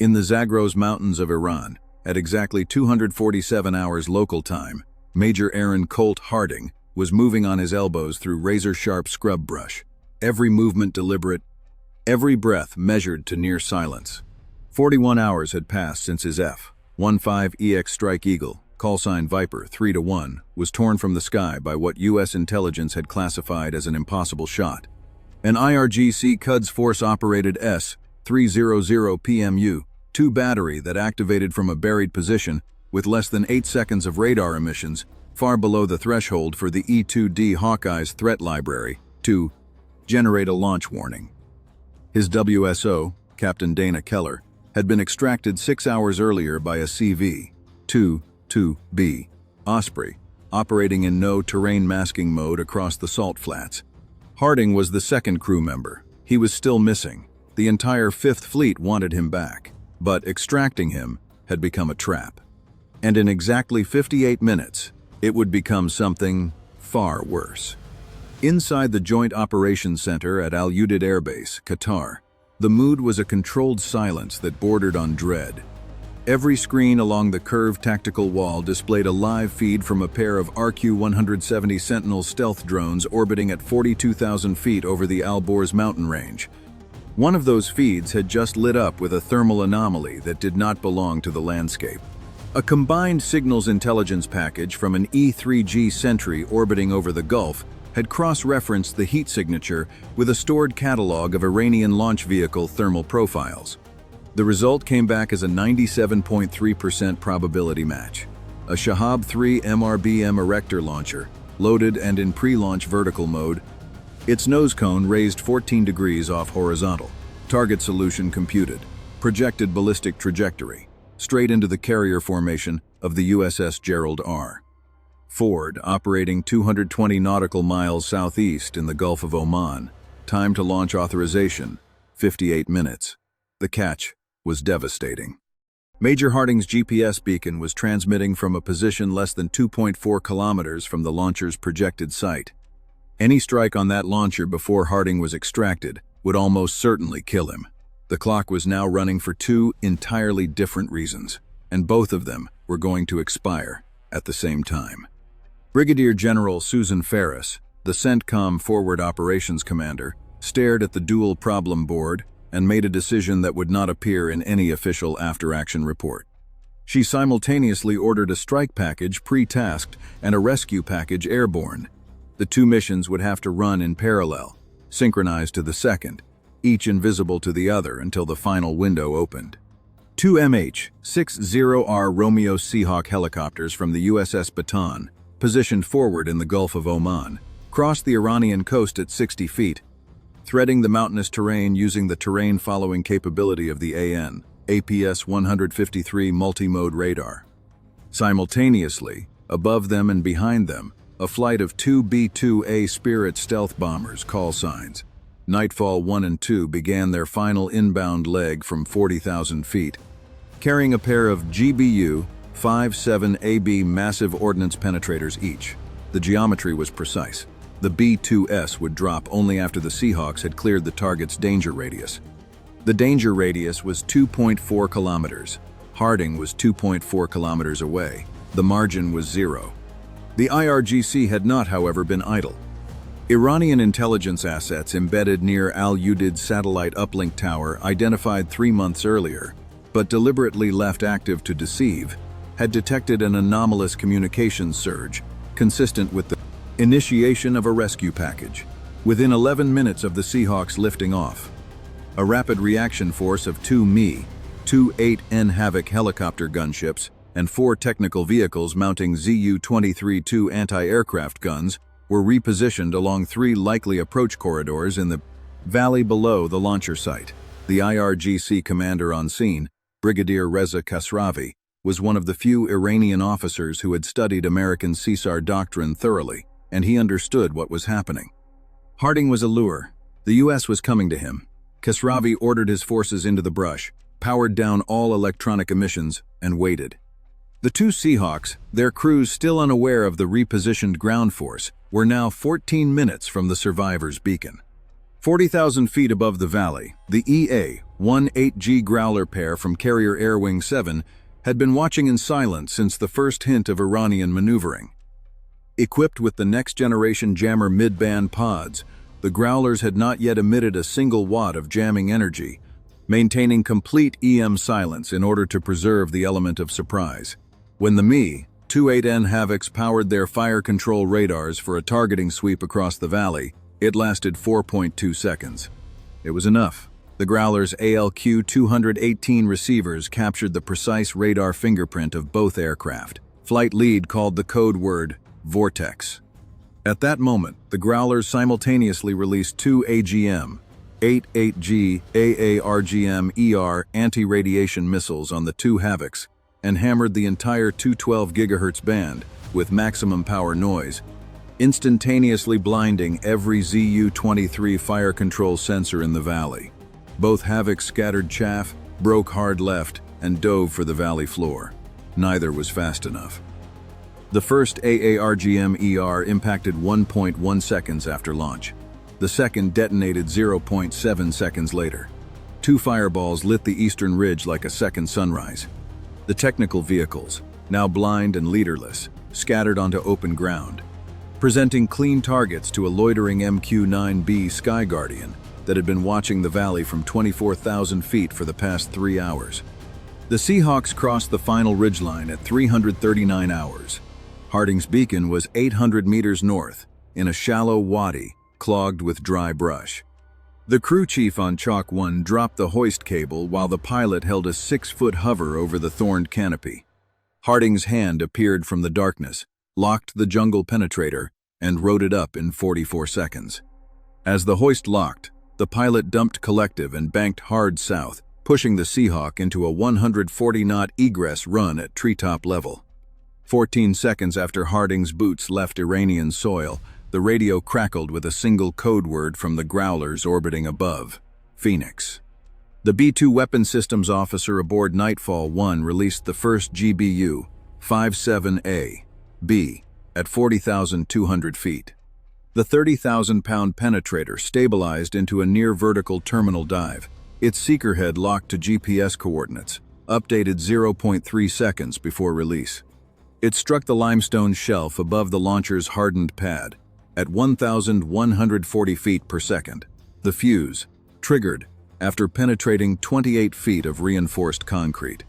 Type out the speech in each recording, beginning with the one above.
In the Zagros mountains of Iran, at exactly 247 hours local time, Major Aaron Colt Harding was moving on his elbows through razor-sharp scrub brush, every movement deliberate, every breath measured to near silence. 41 hours had passed since his F-15EX Strike Eagle, callsign Viper 3-1, was torn from the sky by what U.S. intelligence had classified as an impossible shot. An IRGC Quds Force-operated S-300 PMU-2 battery that activated from a buried position with less than 8 seconds of radar emissions, far below the threshold for the E-2D Hawkeye's threat library, to generate a launch warning. His WSO, Captain Dana Keller, had been extracted 6 hours earlier by a CV-22B Osprey, operating in no-terrain masking mode across the salt flats. Harding was the second crew member. He was still missing. The entire Fifth Fleet wanted him back, but extracting him had become a trap. And in exactly 58 minutes, it would become something far worse. Inside the Joint Operations Center at Al Udeid Air Base, Qatar, the mood was a controlled silence that bordered on dread. Every screen along the curved tactical wall displayed a live feed from a pair of RQ-170 Sentinel stealth drones orbiting at 42,000 feet over the Al Borz mountain range. One of those feeds had just lit up with a thermal anomaly that did not belong to the landscape. A combined signals intelligence package from an E-3G Sentry orbiting over the Gulf had cross-referenced the heat signature with a stored catalog of Iranian launch vehicle thermal profiles. The result came back as a 97.3% probability match. A Shahab-3 MRBM erector launcher, loaded and in pre-launch vertical mode, its nose cone raised 14 degrees off horizontal. Target solution computed. Projected ballistic trajectory, straight into the carrier formation of the USS Gerald R. Ford, operating 220 nautical miles southeast in the Gulf of Oman. Time to launch authorization, 58 minutes. The catch was devastating. Major Harding's GPS beacon was transmitting from a position less than 2.4 kilometers from the launcher's projected site. Any strike on that launcher before Harding was extracted would almost certainly kill him. The clock was now running for two entirely different reasons, and both of them were going to expire at the same time. Brigadier General Susan Ferris, the CENTCOM Forward Operations Commander, stared at the dual problem board and made a decision that would not appear in any official after-action report. She simultaneously ordered a strike package pre-tasked and a rescue package airborne. The two missions would have to run in parallel, synchronized to the second, each invisible to the other until the final window opened. Two MH-60R Romeo Seahawk helicopters from the USS Baton, positioned forward in the Gulf of Oman, crossed the Iranian coast at 60 feet, threading the mountainous terrain using the terrain-following capability of the APS-153 multi-mode radar. Simultaneously, above them and behind them, a flight of two B-2A Spirit stealth bombers, call signs. Nightfall 1 and 2 began their final inbound leg from 40,000 feet, carrying a pair of GBU-57AB massive ordnance penetrators each. The geometry was precise. The B-2S would drop only after the Seahawks had cleared the target's danger radius. The danger radius was 2.4 kilometers. Harding was 2.4 kilometers away. The margin was 0. The IRGC had not, however, been idle. Iranian intelligence assets embedded near Al Udeid's satellite uplink tower, identified 3 months earlier, but deliberately left active to deceive, had detected an anomalous communications surge, consistent with the initiation of a rescue package. Within 11 minutes of the Seahawks lifting off, a rapid reaction force of two Mi-2 8N Havoc helicopter gunships and 4 technical vehicles mounting Zu-23-2 anti-aircraft guns were repositioned along 3 likely approach corridors in the valley below the launcher site. The IRGC commander on scene, Brigadier Reza Khosravi, was one of the few Iranian officers who had studied American CSAR doctrine thoroughly, and he understood what was happening. Harding was a lure. The U.S. was coming to him. Khosravi ordered his forces into the brush, powered down all electronic emissions, and waited. The two Seahawks, their crews still unaware of the repositioned ground force, were now 14 minutes from the survivor's beacon. 40,000 feet above the valley, the EA one 8G Growler pair from carrier Air Wing 7 had been watching in silence since the first hint of Iranian maneuvering. Equipped with the next-generation jammer mid-band pods, the Growlers had not yet emitted a single watt of jamming energy, maintaining complete EM silence in order to preserve the element of surprise. When the Mi-28N Havocs powered their fire control radars for a targeting sweep across the valley, it lasted 4.2 seconds. It was enough. The Growlers' ALQ-218 receivers captured the precise radar fingerprint of both aircraft. Flight lead called the code word Vortex. At that moment, the Growlers simultaneously released two AGM-8G AARGM-ER anti-radiation missiles on the two Havocs and hammered the entire 212 GHz band with maximum power noise, instantaneously blinding every ZU-23 fire control sensor in the valley. Both Havocs scattered chaff, broke hard left, and dove for the valley floor. Neither was fast enough. The first AARGM-ER impacted 1.1 seconds after launch. The second detonated 0.7 seconds later. Two fireballs lit the eastern ridge like a second sunrise. The technical vehicles, now blind and leaderless, scattered onto open ground, presenting clean targets to a loitering MQ-9B Sky Guardian that had been watching the valley from 24,000 feet for the past 3 hours. The Seahawks crossed the final ridgeline at 339 hours. Harding's beacon was 800 meters north, in a shallow wadi clogged with dry brush. The crew chief on Chalk 1 dropped the hoist cable while the pilot held a 6-foot hover over the thorned canopy. Harding's hand appeared from the darkness, locked the jungle penetrator, and rode it up in 44 seconds. As the hoist locked, the pilot dumped collective and banked hard south, pushing the Seahawk into a 140-knot egress run at treetop level. 14 seconds after Harding's boots left Iranian soil, the radio crackled with a single code word from the Growlers orbiting above: Phoenix. The B-2 weapon systems officer aboard Nightfall 1 released the first GBU, 57A-B, at 40,200 feet. The 30,000-pound Penetrator stabilized into a near-vertical terminal dive, its seeker head locked to GPS coordinates, updated 0.3 seconds before release. It struck the limestone shelf above the launcher's hardened pad, at 1,140 feet per second. The fuse triggered after penetrating 28 feet of reinforced concrete.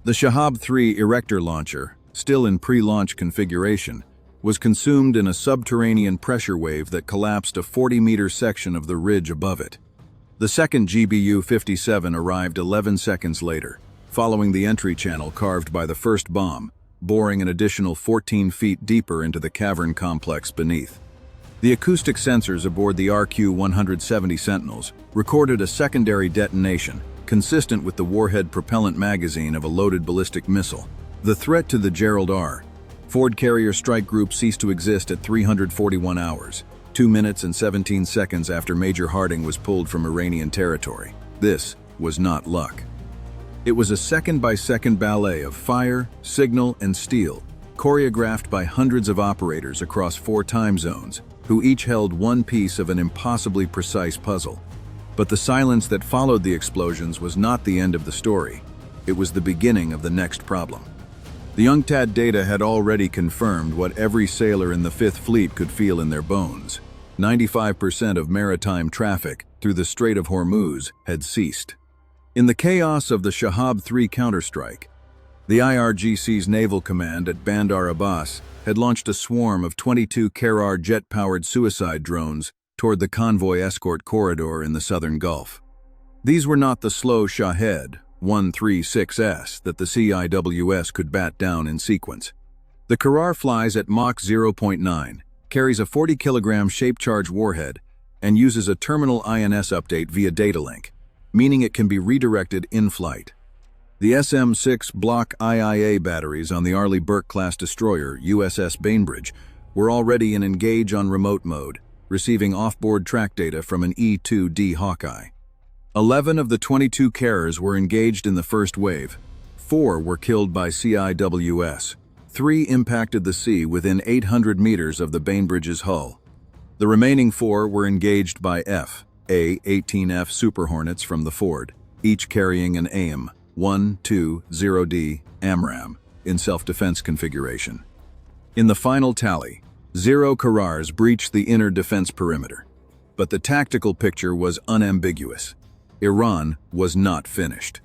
The Shahab-3 erector launcher, still in pre-launch configuration, was consumed in a subterranean pressure wave that collapsed a 40-meter section of the ridge above it. The second GBU-57 arrived 11 seconds later, following the entry channel carved by the first bomb, boring an additional 14 feet deeper into the cavern complex beneath. The acoustic sensors aboard the RQ-170 Sentinels recorded a secondary detonation, consistent with the warhead propellant magazine of a loaded ballistic missile. The threat to the Gerald R. Ford carrier strike group ceased to exist at 341 hours, 2 minutes and 17 seconds after Major Harding was pulled from Iranian territory. This was not luck. It was a second-by-second ballet of fire, signal, and steel, choreographed by hundreds of operators across 4 time zones, who each held one piece of an impossibly precise puzzle. But the silence that followed the explosions was not the end of the story. It was the beginning of the next problem. The UNCTAD data had already confirmed what every sailor in the Fifth Fleet could feel in their bones. 95% of maritime traffic through the Strait of Hormuz had ceased. In the chaos of the Shahab-3 counterstrike, the IRGC's naval command at Bandar Abbas had launched a swarm of 22 Kherar jet-powered suicide drones toward the convoy escort corridor in the southern Gulf. These were not the slow Shahed-136S that the CIWS could bat down in sequence. The Kherar flies at Mach 0.9, carries a 40-kilogram shape-charge warhead, and uses a terminal INS update via data link, meaning it can be redirected in-flight. The SM-6 Block IIA batteries on the Arleigh Burke-class destroyer USS Bainbridge were already in engage on remote mode, receiving off-board track data from an E-2D Hawkeye. 11 of the 22 carriers were engaged in the first wave. 4 were killed by CIWS. 3 impacted the sea within 800 meters of the Bainbridge's hull. The remaining 4 were engaged by A-18F Super Hornets from the Ford. each carrying an AIM-120D AMRAAM in self-defense configuration. In the final tally, 0 Kherars breached the inner defense perimeter. But the tactical picture was unambiguous. Iran was not finished.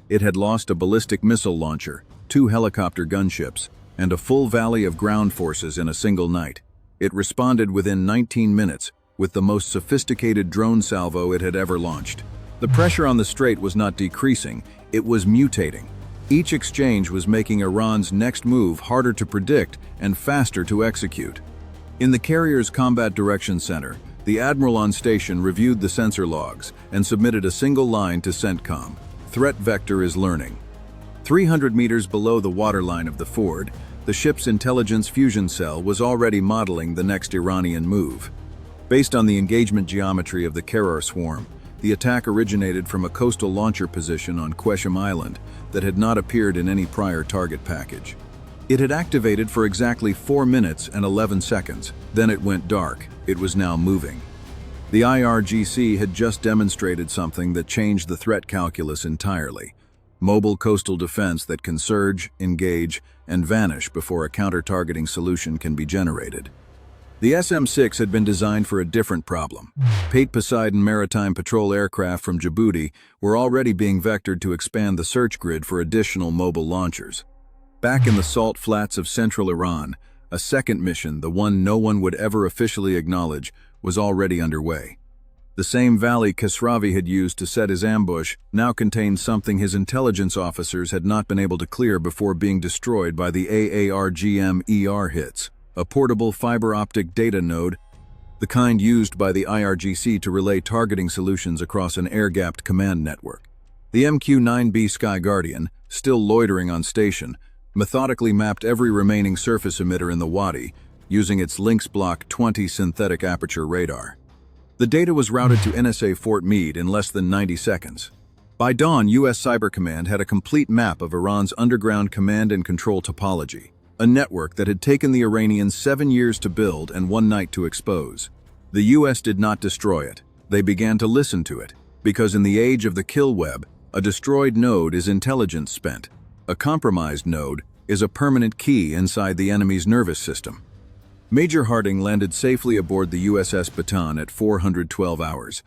It had lost a ballistic missile launcher, 2 helicopter gunships, and a full volley of ground forces in a single night. It responded within 19 minutes with the most sophisticated drone salvo it had ever launched. The pressure on the strait was not decreasing, it was mutating. Each exchange was making Iran's next move harder to predict and faster to execute. In the carrier's Combat Direction Center, the admiral on station reviewed the sensor logs and submitted a single line to CENTCOM. Threat vector is learning. 300 meters below the waterline of the ford, the ship's intelligence fusion cell was already modeling the next Iranian move. Based on the engagement geometry of the Kherar swarm, the attack originated from a coastal launcher position on Qeshm Island that had not appeared in any prior target package. It had activated for exactly 4 minutes and 11 seconds. Then it went dark. It was now moving. The IRGC had just demonstrated something that changed the threat calculus entirely. Mobile coastal defense that can surge, engage, and vanish before a counter-targeting solution can be generated. The SM-6 had been designed for a different problem. Pate Poseidon maritime patrol aircraft from Djibouti were already being vectored to expand the search grid for additional mobile launchers. Back in the salt flats of central Iran, a second mission, the one no one would ever officially acknowledge, was already underway. The same valley Khosravi had used to set his ambush now contained something his intelligence officers had not been able to clear before being destroyed by the AARGM-ER hits, a portable fiber optic data node, the kind used by the IRGC to relay targeting solutions across an air-gapped command network. The MQ-9B Sky Guardian, still loitering on station, methodically mapped every remaining surface emitter in the Wadi using its Lynx Block 20 synthetic aperture radar. The data was routed to NSA Fort Meade in less than 90 seconds. By dawn, U.S. Cyber Command had a complete map of Iran's underground command and control topology, a network that had taken the Iranians 7 years to build and 1 night to expose. The U.S. did not destroy it. They began to listen to it, because in the age of the kill web, a destroyed node is intelligence spent. A compromised node is a permanent key inside the enemy's nervous system. Major Harding landed safely aboard the USS Bataan at 412 hours.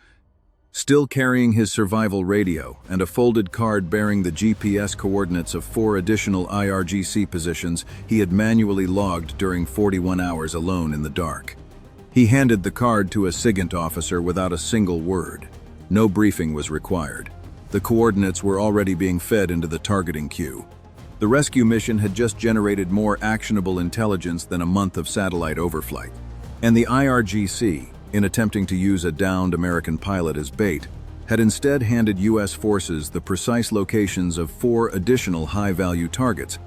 Still carrying his survival radio and a folded card bearing the GPS coordinates of 4 additional IRGC positions he had manually logged during 41 hours alone in the dark. He handed the card to a SIGINT officer without a single word. No briefing was required. The coordinates were already being fed into the targeting queue. The rescue mission had just generated more actionable intelligence than a month of satellite overflight. And the IRGC, in attempting to use a downed American pilot as bait, had instead handed U.S. forces the precise locations of 4 additional high-value targets,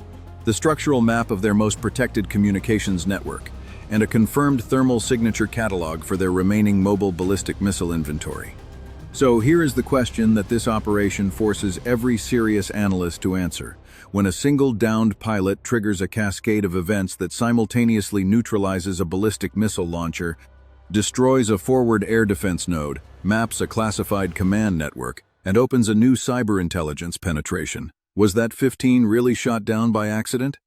the structural map of their most protected communications network, and a confirmed thermal signature catalog for their remaining mobile ballistic missile inventory. So here is the question that this operation forces every serious analyst to answer. When a single downed pilot triggers a cascade of events that simultaneously neutralizes a ballistic missile launcher, destroys a forward air defense node, maps a classified command network, and opens a new cyber intelligence penetration, was that 15 really shot down by accident?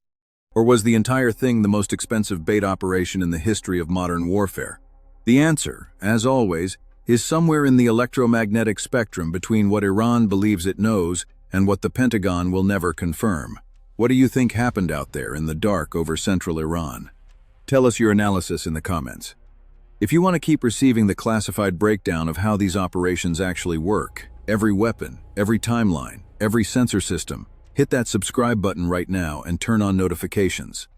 Or was the entire thing the most expensive bait operation in the history of modern warfare? The answer, as always, is somewhere in the electromagnetic spectrum between what Iran believes it knows and what the Pentagon will never confirm. What do you think happened out there in the dark over central Iran? Tell us your analysis in the comments. If you want to keep receiving the classified breakdown of how these operations actually work, every weapon, every timeline, every sensor system, hit that subscribe button right now and turn on notifications.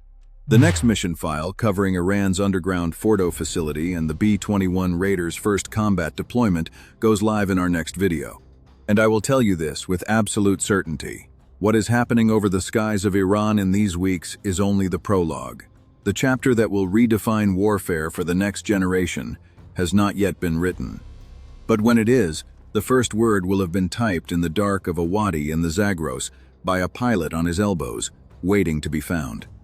The next mission file, covering Iran's underground Fordo facility and the B-21 Raiders' first combat deployment, goes live in our next video. And I will tell you this with absolute certainty. What is happening over the skies of Iran in these weeks is only the prologue. The chapter that will redefine warfare for the next generation has not yet been written. But when it is, the first word will have been typed in the dark of a wadi in the Zagros by a pilot on his elbows, waiting to be found.